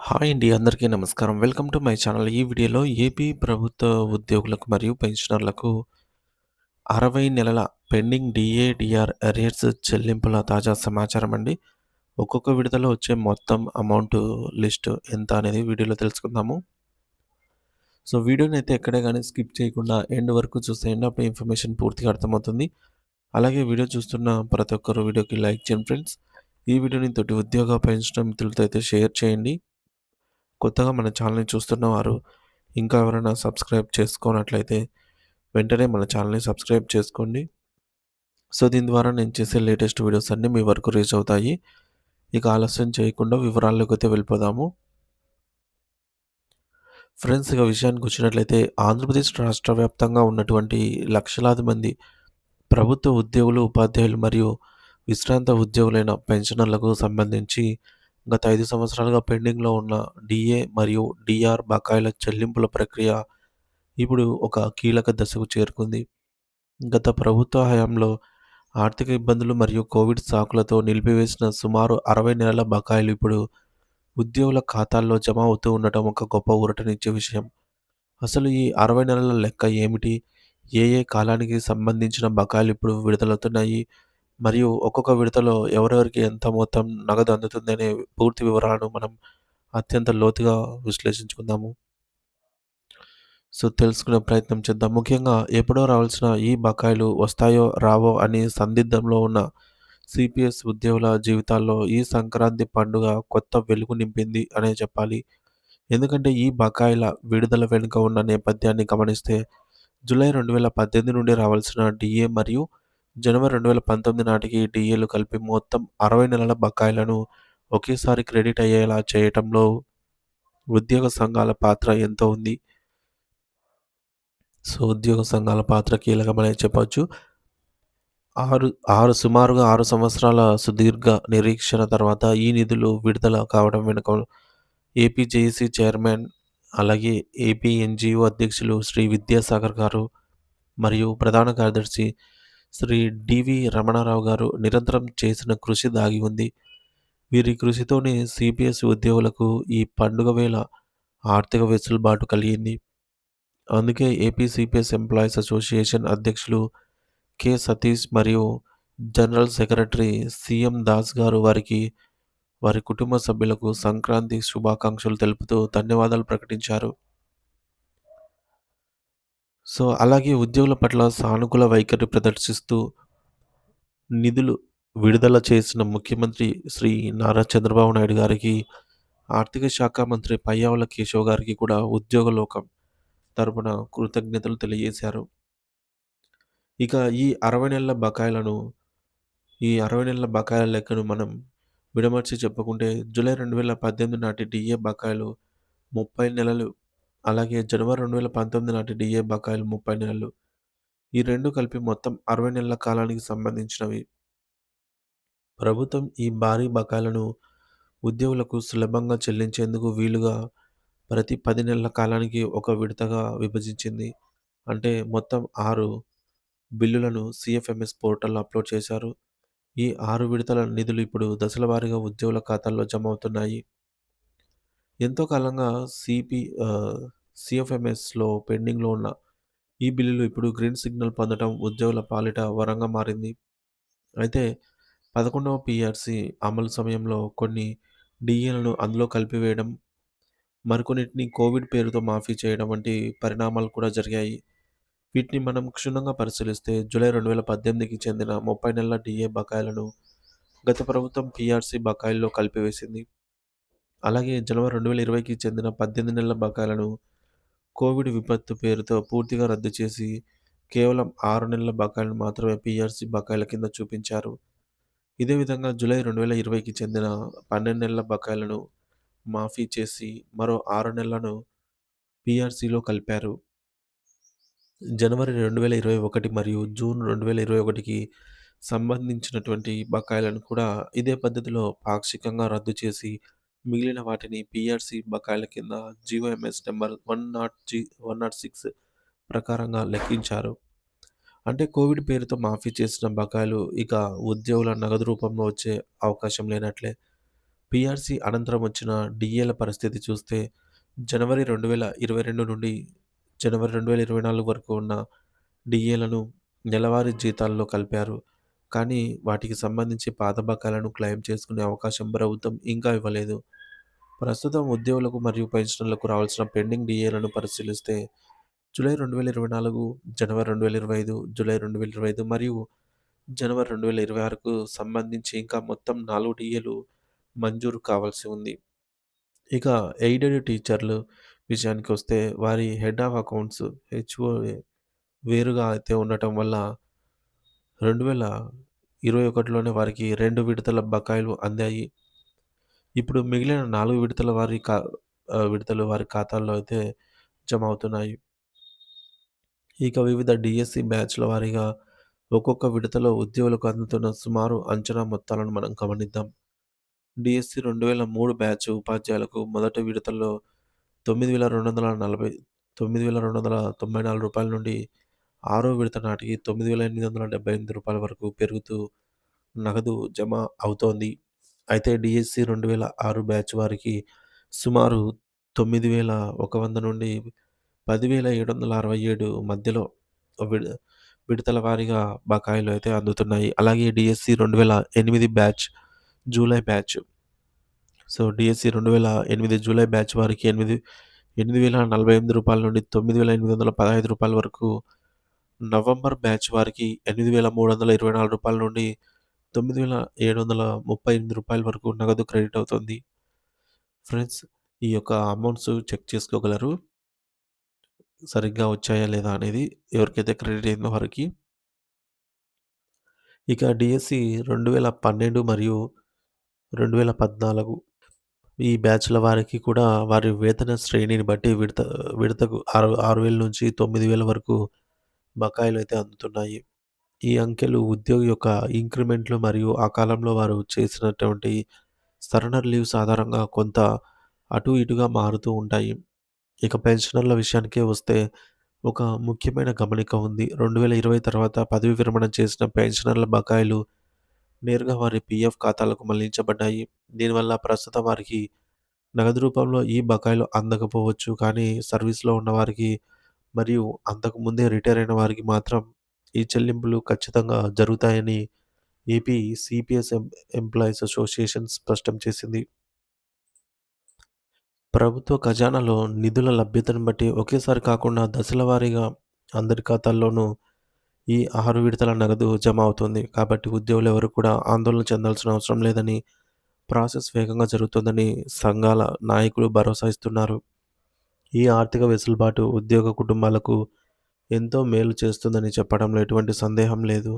Hi అండి. అందరికీ నమస్కారం. Welcome to my channel. ఈ వీడియోలో ఏపీ ప్రభుత్వ ఉద్యోగులకు మరియు పెన్షనర్లకు 60 నెలల పెండింగ్ డీఏ, డీఆర్ అరియర్స్ చెల్లింపుల తాజా సమాచారం అండి. ఒక్కొక్క విడతలో వచ్చే మొత్తం అమౌంట్ లిస్ట్ ఎంత అనేది వీడియోలో తెలుసుకుందాము. సో, వీడియోనైతే ఎక్కడ గాని స్కిప్ చేయకుండా ఎండ్ వరకు చూసేయండి. అప్పుడు ఇన్ఫర్మేషన్ పూర్తిగా అర్థమవుతుంది. అలాగే వీడియో చూస్తున్న ప్రతి ఒక్కరు వీడియోకి లైక్ చేయండి ఫ్రెండ్స్. ఈ వీడియోని తోటి ఉద్యోగ, పెన్షనర్ మిత్రులతో అయితే షేర్ చేయండి. కొత్తగా మన ఛానల్‌ని చూస్తున్నవారు ఇంకా ఎవరైనా సబ్స్క్రైబ్ చేసుకోనట్లయితే వెంటనే మన ఛానల్‌ని సబ్స్క్రైబ్ చేసుకోండి. సో, దీని ద్వారా నేను చేసే లేటెస్ట్ వీడియోస్ అన్నీ మీ వరకు రీచ్ అవుతాయి. ఇక ఆలస్యం చేయకుండా వివరాల్లోకైతే వెళ్ళిపోదాము. ఫ్రెండ్స్, ఇక విషయానికొచ్చినట్లయితే ఆంధ్రప్రదేశ్ రాష్ట్ర వ్యాప్తంగా ఉన్నటువంటి లక్షలాది మంది ప్రభుత్వ ఉద్యోగులు, ఉపాధ్యాయులు మరియు విశ్రాంత ఉద్యోగులైన పెన్షనర్లకు సంబంధించి గత 5 సంవత్సరాలుగా పెండింగ్‌లో ఉన్న డీఏ మరియు డీఆర్ బకాయిల చెల్లింపుల ప్రక్రియ ఇప్పుడు ఒక కీలక దశకు చేరుకుంది. గత ప్రభుత్వ హయాంలో ఆర్థిక ఇబ్బందులు మరియు కోవిడ్ సాకులతో నిలిపివేసిన సుమారు 60 నెలల బకాయిలు ఇప్పుడు ఉద్యోగుల ఖాతాల్లో జమ అవుతూ ఉండటం ఒక గొప్ప ఊరటనిచ్చే విషయం. అసలు ఈ 60 నెలల లెక్క ఏమిటి? ఏ ఏ కాలానికి సంబంధించిన బకాయిలు ఇప్పుడు విడుదలవుతున్నాయి? మరియు ఒక్కొక్క విడతలో ఎవరెవరికి ఎంత మొత్తం నగదు అందుతుందనే పూర్తి వివరాలను మనం అత్యంత లోతుగా విశ్లేషించుకుందాము. సో, తెలుసుకునే ప్రయత్నం చేద్దాం. ముఖ్యంగా ఎప్పుడో రావాల్సిన ఈ బకాయిలు వస్తాయో రావో అని సందిగ్ధంలో ఉన్న సిపిఎస్ ఉద్యోగుల జీవితాల్లో ఈ సంక్రాంతి పండుగ కొత్త వెలుగు నింపింది అనే చెప్పాలి. ఎందుకంటే ఈ బకాయిల విడుదల వెనుక ఉన్న నేపథ్యాన్ని గమనిస్తే జూలై 2018 నుండి రావాల్సిన డీఏ మరియు జనవరి 2019 నాటికి డీఏలు కలిపి మొత్తం 60 నెలల బకాయిలను ఒకేసారి క్రెడిట్ అయ్యేలా చేయటంలో ఉద్యోగ సంఘాల పాత్ర ఎంతో ఉంది. సో, ఉద్యోగ సంఘాల పాత్ర కీలకమనే చెప్పొచ్చు. 6 సంవత్సరాల సుదీర్ఘ నిరీక్షణ తర్వాత ఈ నిధులు విడుదల కావడం వెనుక ఏపీ జేఏసీ చైర్మన్, అలాగే ఏపీ ఎన్‌జీఓ అధ్యక్షులు శ్రీ విద్యాసాగర్ గారు మరియు ప్రధాన కార్యదర్శి శ్రీ డివి రమణారావు గారు నిరంతరం చేసిన కృషి దాగి ఉంది. వీరి కృషితోనే సిపిఎస్ ఉద్యోగులకు ఈ పండుగ వేళ ఆర్థిక వెసులుబాటు కలిగింది. అందుకే ఏపీ సిపిఎస్ ఎంప్లాయీస్ అసోసియేషన్ అధ్యక్షులు కె. సతీష్ మరియు జనరల్ సెక్రటరీ సీఎం దాస్ గారు వారి కుటుంబ సభ్యులకు సంక్రాంతి శుభాకాంక్షలు తెలుపుతూ ధన్యవాదాలు ప్రకటించారు. సో, అలాగే ఉద్యోగుల పట్ల సానుకూల వైఖరి ప్రదర్శిస్తూ నిధులు విడుదల చేసిన ముఖ్యమంత్రి శ్రీ నారా చంద్రబాబు నాయుడు గారికి, ఆర్థిక శాఖ మంత్రి పయ్యావుల కేశవ్ గారికి కూడా ఉద్యోగ లోకం తరపున కృతజ్ఞతలు తెలియజేశారు. ఇక ఈ 60 నెలల బకాయిలను ఈ 60 నెలల బకాయిల లెక్కను మనం విడమర్చి చెప్పుకుంటే జూలై 2018 నాటి డీఏ బకాయిలు 30 నెలలు, అలాగే జనవరి 2019 నాటి డీఏ బకాయిలు 30 నెలలు. ఈ 2 కలిపి మొత్తం 60 నెలల కాలానికి సంబంధించినవి. ప్రభుత్వం ఈ భారీ బకాయిలను ఉద్యోగులకు సులభంగా చెల్లించేందుకు వీలుగా ప్రతి 10 నెలల కాలానికి ఒక విడతగా విభజించింది. అంటే మొత్తం 6 బిల్లులను సీఎఫ్ఎంఎస్ పోర్టల్‌లో అప్‌లోడ్ చేశారు. ఈ 6 విడతల నిధులు ఇప్పుడు దశల వారీగా ఉద్యోగుల ఖాతాల్లో జమ అవుతున్నాయి. ఎంతో కాలంగా సీఎఫ్ఎంఎస్‌లో పెండింగ్‌లో ఉన్న ఈ బిల్లులు ఇప్పుడు గ్రీన్ సిగ్నల్ పొందడం ఉద్యోగుల పాలిట వరంగా మారింది. అయితే 11వ పీఆర్సీ అమలు సమయంలో కొన్ని డీఏలను అందులో కలిపివేయడం, మరికొన్నిటిని కోవిడ్ పేరుతో మాఫీ చేయడం వంటి పరిణామాలు కూడా జరిగాయి. వీటిని మనం క్షుణ్ణంగా పరిశీలిస్తే జూలై 2018కి చెందిన 30 నెలల డీఏ బకాయిలను గత ప్రభుత్వం పీఆర్సీ బకాయిల్లో కలిపివేసింది. అలాగే జనవరి 2020కి చెందిన 18 నెలల బకాయిలను కోవిడ్ విపత్తు పేరుతో పూర్తిగా రద్దు చేసి కేవలం 6 నెలల బకాయిలను మాత్రమే పీఆర్సీ బకాయిల కింద చూపించారు. ఇదే విధంగా జూలై 2020కి చెందిన 12 నెలల బకాయిలను మాఫీ చేసి మరో 6 నెలలను పీఆర్సీలో కలిపారు. జనవరి 2021 మరియు జూన్ 2021కి సంబంధించినటువంటి బకాయిలను కూడా ఇదే పద్ధతిలో పాక్షికంగా రద్దు చేసి మిగిలిన వాటిని పీఆర్సీ బకాయిల కింద జీవోఎంఎస్ నంబర్ 106 ప్రకారంగా లెక్కించారు. అంటే కోవిడ్ పేరుతో మాఫీ చేసిన బకాయిలు ఇక ఉద్యోగుల నగదు రూపంలో వచ్చే అవకాశం లేనట్లే. పీఆర్సీ అనంతరం వచ్చిన డీఏల పరిస్థితి చూస్తే జనవరి 2022 నుండి జనవరి 2024 వరకు ఉన్న డీఏలను నెలవారీ జీతాల్లో కలిపారు. కానీ వాటికి సంబంధించి పాత బకాయిలను క్లెయిమ్ చేసుకునే అవకాశం ప్రభుత్వం ఇంకా ఇవ్వలేదు. ప్రస్తుతం ఉద్యోగులకు మరియు పెన్షనర్లకు రావాల్సిన పెండింగ్ డీఏలను పరిశీలిస్తే జూలై 2024, జనవరి 2025, జూలై 2025 మరియు జనవరి 2026కు సంబంధించి ఇంకా మొత్తం 4 డీఏలు మంజూరు కావాల్సి ఉంది. ఇక ఎయిడెడ్ టీచర్లు విషయానికొస్తే వారి హెడ్ ఆఫ్ అకౌంట్స్ హెచ్ఓఏ వేరుగా అయితే ఉండటం వల్ల 2021లోనే వారికి 2 విడతల బకాయిలు అందాయి. ఇప్పుడు మిగిలిన 4 విడతలు వారి ఖాతాల్లో అయితే జమ అవుతున్నాయి. ఇక వివిధ డీఎస్సీ బ్యాచ్‌ల వారీగా ఒక్కొక్క విడతలో ఉద్యోగులకు అందుతున్న సుమారు అంచనా మొత్తాలను మనం గమనిద్దాం. డీఎస్సీ 2003 బ్యాచ్ ఉపాధ్యాయులకు మొదటి విడతలో రూ. 9,294 నుండి ఆరో విడత నాటికి రూ. 9,878 వరకు పెరుగుతూ నగదు జమ అవుతోంది. అయితే డీఎస్సీ 2006 బ్యాచ్ వారికి సుమారు 9,100 నుండి 10,767 మధ్యలో విడ విడతల వారీగా బకాయిలు అయితే అందుతున్నాయి. అలాగే DSC 2008 batch July batch. DSC 2008 July batch వారికి రూ. 8,048 నుండి రూ. 9,815 వరకు, నవంబర్ బ్యాచ్ వారికి రూ. 8,324 నుండి రూ. 9,738 వరకు నగదు క్రెడిట్ అవుతుంది. ఫ్రెండ్స్, ఈ యొక్క అమౌంట్స్ చెక్ చేసుకోగలరు. సరిగ్గా వచ్చాయా లేదా అనేది ఎవరికైతే క్రెడిట్ అయిందో వారికి. ఇక డీఎస్సీ 2012 మరియు 2014 ఈ బ్యాచ్‌ల వారికి కూడా వారి వేతన శ్రేణిని బట్టి విడతకు 6,000 నుంచి 9,000 వరకు బకాయిలైతే అందుతున్నాయి. ఈ అంకెలు ఉద్యోగి యొక్క ఇంక్రిమెంట్లు మరియు ఆ కాలంలో వారు చేసినటువంటి సరెండర్ లీవ్స్ ఆధారంగా కొంత అటు ఇటుగా మారుతూ ఉంటాయి. ఇక పెన్షనర్ల విషయానికే వస్తే ఒక ముఖ్యమైన గమనిక ఉంది. 2020 తర్వాత పదవీ విరమణ చేసిన పెన్షనర్ల బకాయిలు నేరుగా వారి పీఎఫ్ ఖాతాలకు మళ్లించబడ్డాయి. దీనివల్ల ప్రస్తుతం వారికి నగదు రూపంలో ఈ బకాయిలు అందకపోవచ్చు. కానీ సర్వీస్‌లో ఉన్నవారికి మరియు అంతకు ముందే రిటైర్ అయిన వారికి మాత్రం ఈ చెల్లింపులు ఖచ్చితంగా జరుగుతాయని ఏపీ సీపీఎస్ ఎంప్లాయీస్ అసోసియేషన్ స్పష్టం చేసింది. ప్రభుత్వ ఖజానాలో నిధుల లభ్యతను బట్టి ఒకేసారి కాకుండా దశల వారీగా అందరి ఖాతాల్లోనూ ఈ 6 విడతల నగదు జమ అవుతుంది. కాబట్టి ఉద్యోగులెవరు కూడా ఆందోళన చెందాల్సిన అవసరం లేదని, ప్రాసెస్ వేగంగా జరుగుతుందని సంఘాల నాయకులు భరోసా ఇస్తున్నారు. ఈ ఆర్థిక వెసులుబాటు ఉద్యోగ కుటుంబాలకు ఎంతో మేలు చేస్తుందని చెప్పడంలో ఎటువంటి సందేహం లేదు.